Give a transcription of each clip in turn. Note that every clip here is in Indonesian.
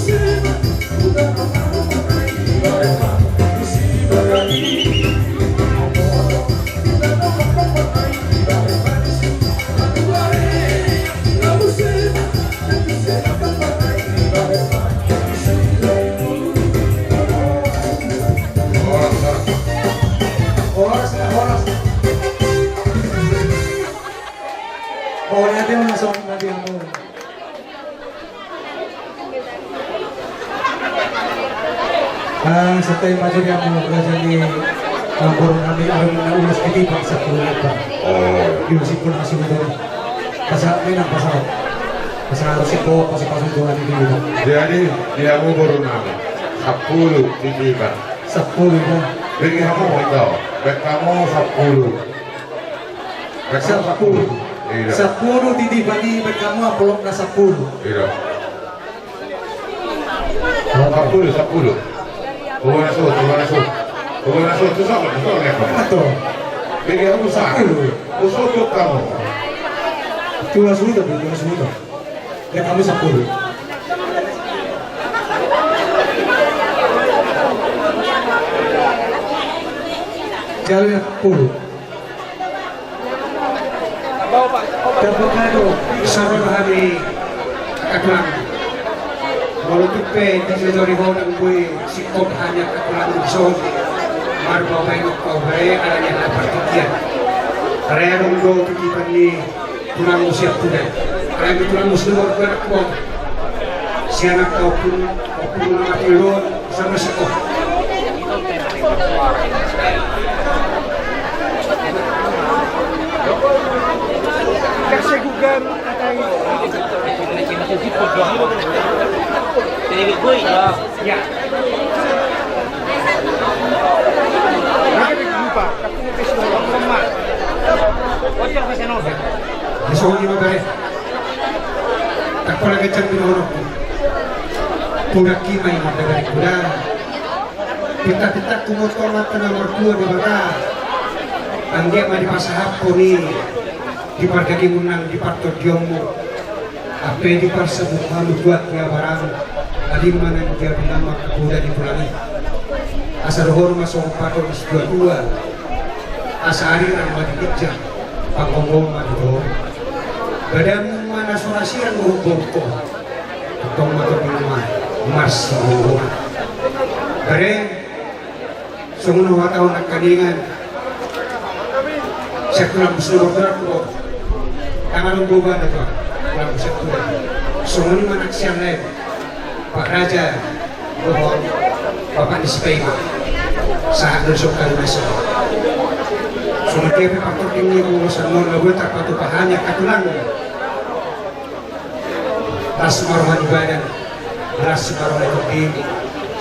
Oh, nanti langsung nanti aku. Setelah maju yang mau belajar di kampung kami ada urus ketiga satu lebar. Oh. Yusuf pun masih betul. Pasal ini nak pasal risiko pasal Tuhan ini. Jadi dia mau berenang 10 titipan. 10 kan. Bagi kamu itu, bagi kamu 10. 10. 10 titipan di bagi kamu belum na 10. Iya. 10. Bukan masuk, itu sama, itu lepas. Betul. Bagi kamu besar, untuk kamu. Cuma sudah. Dan kami 10. Jalan 10. Terpukado sarang hari katulang. Walau tupe di seluruh orang gue sikap hanya katulang usul. Marba baik kau baik adanya lapar tikian. Karena dong titipan ni tulang usia kuda. Karena tulang muslim orang kuat. Si anak kau pun mati lor sama sikap. Kasegugan atay ya. Besok ini bagay. Takpala kecang binurok. Purak kimay magdagari kuda. Kita kumotor mata na mertua di baga. Ang dia madipasahap ko ni di pardagi munang di parto diomo. Ape di parsabuk halu buat dia barang. Alim mana dia bilang kuda di pulani. Asa dohor masuk pato di dua. Asa ari ang madikitja. Pangomong madito. Badam mana sorasiran mohon ko. Tong mata pinuma mas mohon. Kare sumuno wataw nagkalingan. Sekulang busulo ko. Tangan buba na to. Walang sekulang. Sumuni manak siyang lain. Pak Raja mohon Bapak Nispema saat bersukar besok. Sumatnya faktor tinggi pengurusan non lagu terpatupahannya katulang. Ras marwan badan, ras marwan itu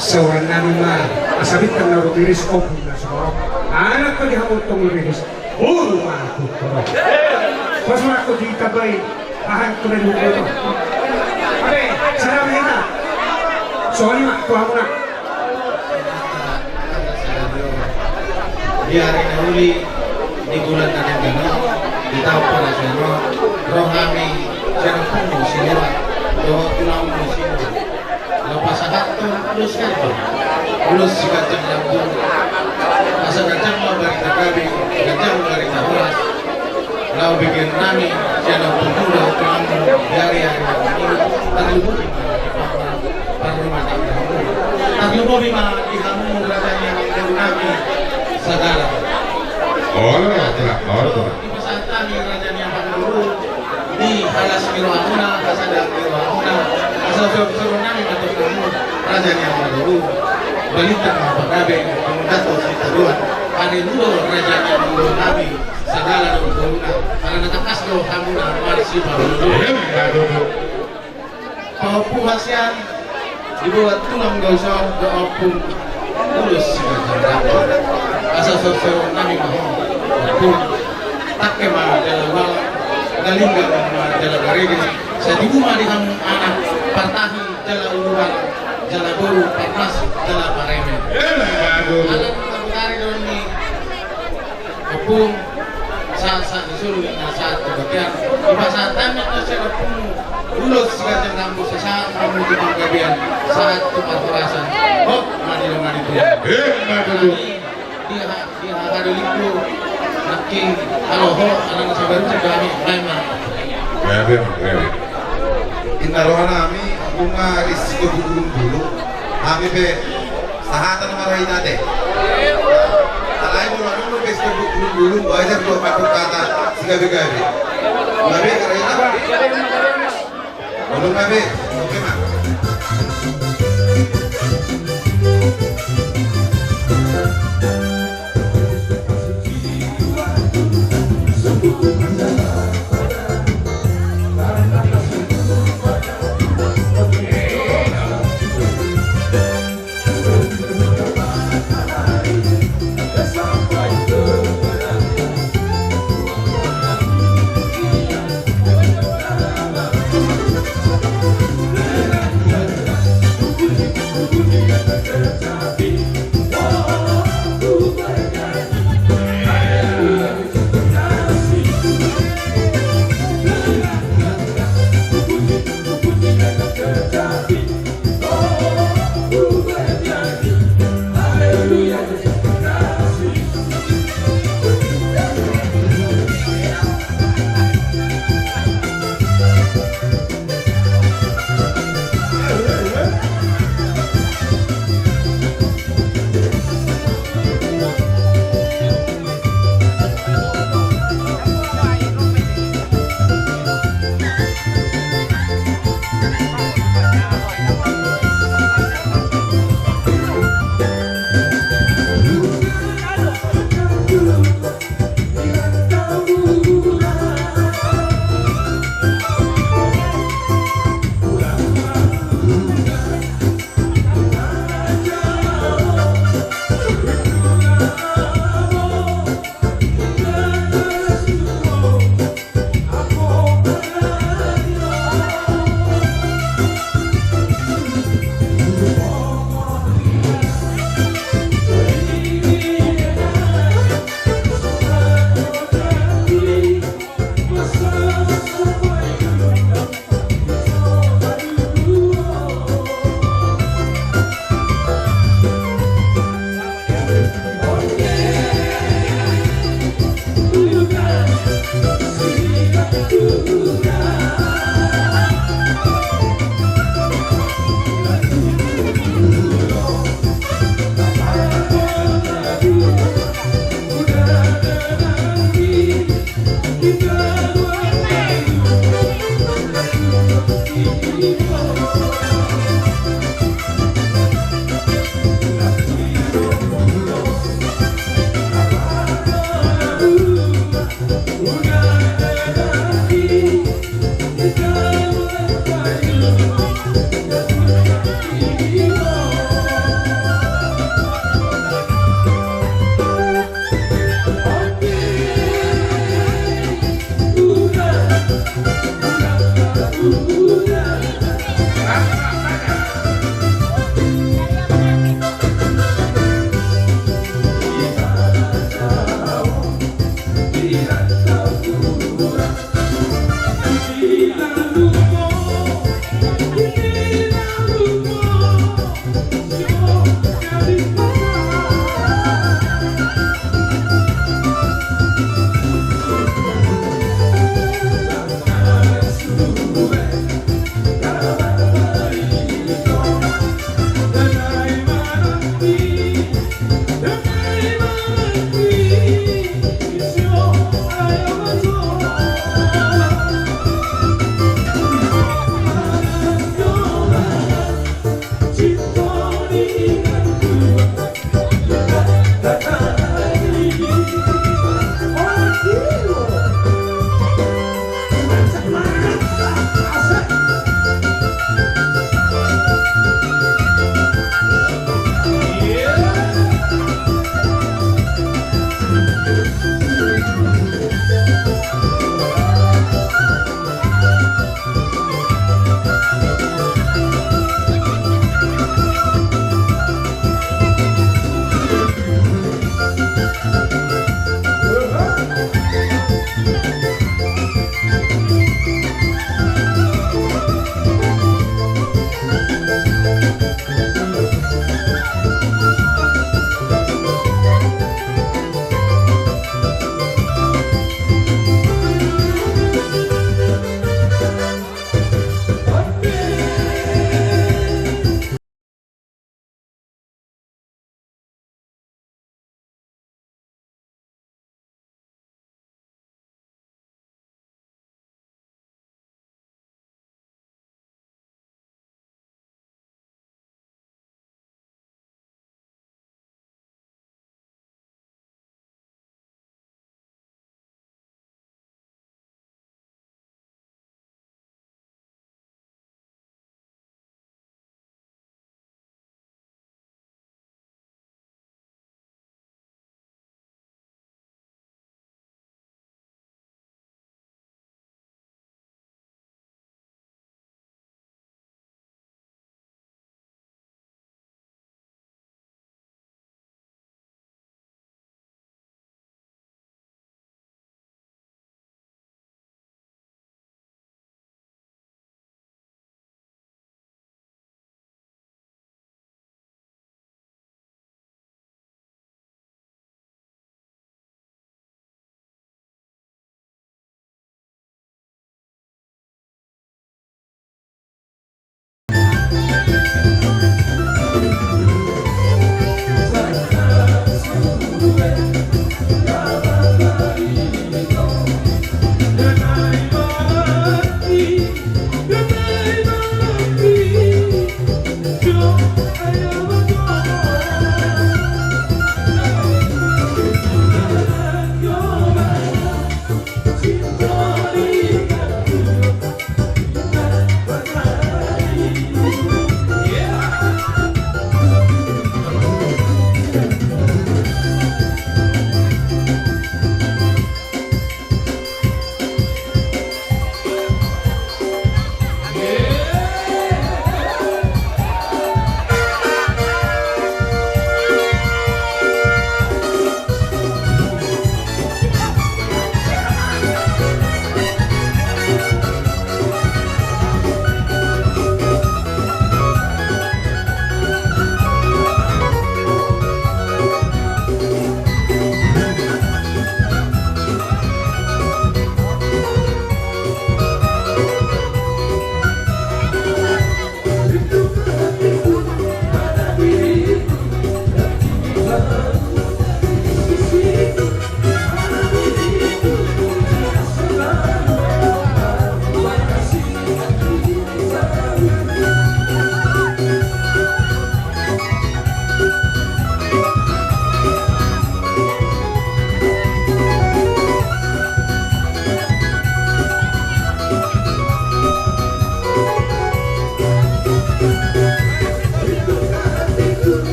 seorang nama asabit kan naruh biris opung dan semua anak ko dihamot tong biris. Aku korok. Pas aku ditabai bahan ko rin ito. Ade, sarap kita. Soalnya tuhan nak. Di hari nahuli di bulan Tanegana di tahun Panaseno rohami jangan penuh sinira doa tulang musino lepas hakto terus kanto terus si kacang lambung asa kacang mau bari takabi kacang bari tahuras lau bikin nami jangan pemuda tulang dari hari ini terlubu parluma terlubu bima dihamu rasanya yang kami sagala. Orang. Di pesantren yang rajanya Pangguru di halas mirohamuna, hasadang mirohamuna, asal suruh nami atau kamu rajanya Pangguru balita mapagabe pemudato sa taruan paninulo rajanya Pangguru nabi sagala ng Pangguruna para natakas do hamuna marsi Pangguru paupuhas yan dibuat tulang gosong doopun tulus si kajang asal suruh nami mahal pun tak kemana dalam malam galingga dalam garigi sa di buma di hamung anak partahi dalam uluan dalam buru parmas dalam pareme alam kabutari doon ni kapung sa disuruh na sa kebakyan di pasatan ito siya kapung ulos segala kamu saat kamu di pangkabian saat tumpah perasan oh mandi tuh dia ada liku naking aloho anak sabar kami memang Inarohana kami bunga risiko gulung dulu kami be sahatan marahin nate alay mo lang mo be risiko gulung dulu wajar ko kata sigabi-gabi nabi karena belum nabi oke mak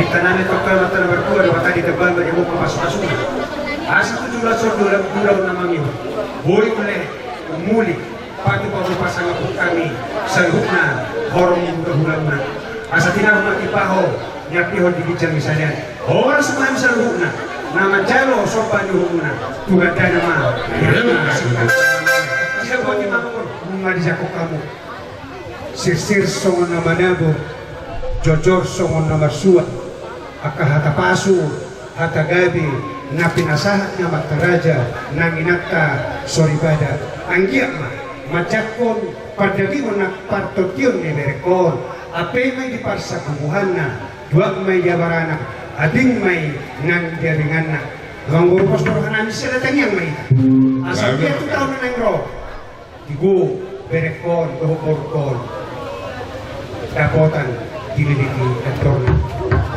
Tanane total mata nomor 2 dapat tadi tebal bagi buku masuk-masuknya. Asa 17 bulan namanya. Boleh oleh muli pati pagi pasangan kami sehukna horong kehulamna. Asa tina mati paho nyapiho digijan misalnya. Orang semua sehukna nama jalo sopan yuhuna tugatana ma. Siapa ni mamur bunga di jakok kamu. Sir songon nama nabo. Jojor songon nama suat. Aka hata pasu, hata gabi, na pinasahat nga mataraja, nang inata soribada. Ang giyama, majakon, pardagimon na partotion ni Berekon, ape may di par sa kumuhan na, duwag may yabarana, ading may nang diaringan na. Luang burpos porohan namin sila tangyang may. Asal dia tu taon na nang ro. Igu, Berekon, Dohoporkon, dapotan, dililiki, at torna.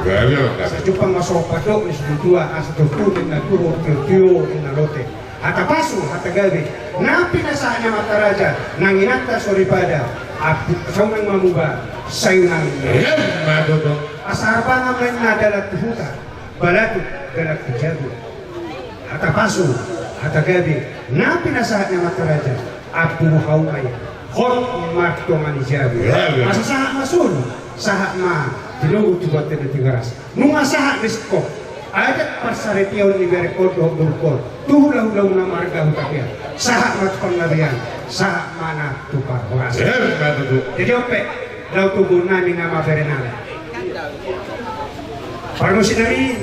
Sa Jupang masopado ni Sudua asa tutunin na turo tiyo na lote. Hata paso, hata gabi, na pinasahan niya mataraja, nang inata soribada, at sa unang mamuba, sa'yo nang asa harapan naman na dalat tuhuta, balatut dalat tujago. Hata paso, hata gabi, na pinasahan niya mataraja, at buhaw ay, hot marto manijago. Asa saha masun, saha ma, dinugot buat tigaras. Nunga sahat risko. Adat parsaretiaw ni Berekod o Burkod. Tuhulaw-law na marga hutakya. Sahat mat panglarian. Sahat mana tupar. Jadi ope, daw tugon namin na maberenala. Parang sinari.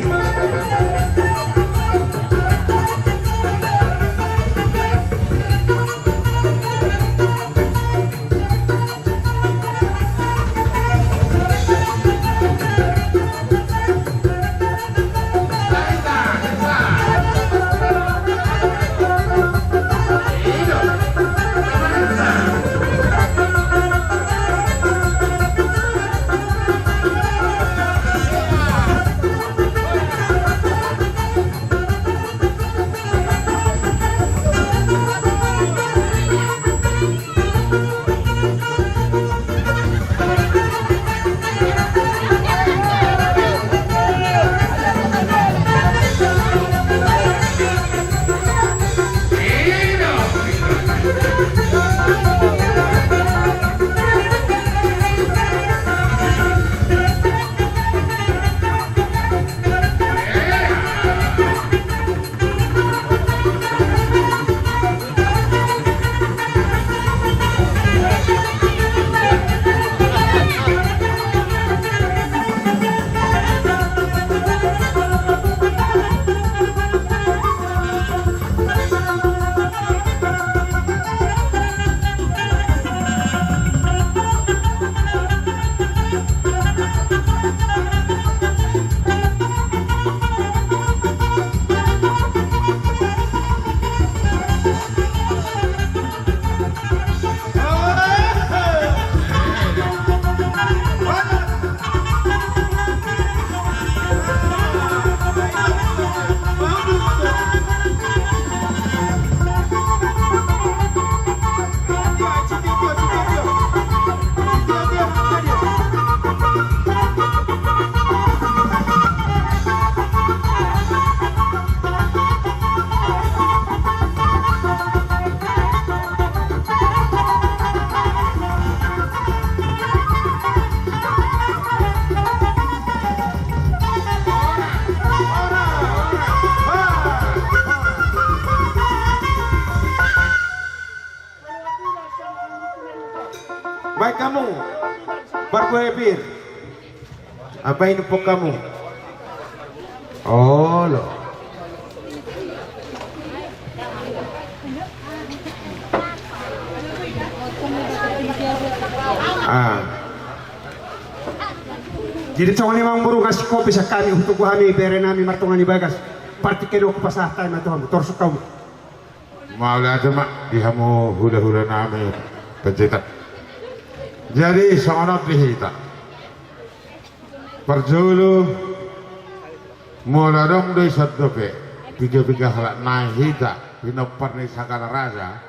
Baik kamu, berkuepir. Apa ini pok kamu? Oh loh. Jadi cuma memang burung kasih kopi sa kami untuk kami pere nami martungan bagas. Parti kedo ko pasah tayo na tuhan torso kamu. Maula aja mak, dihamu hula-hula nami pencetak. Jadi sangat dihita. Perjulu mula dong dari satu pe, tiga halak naik hita, pinopar ni sakala raja.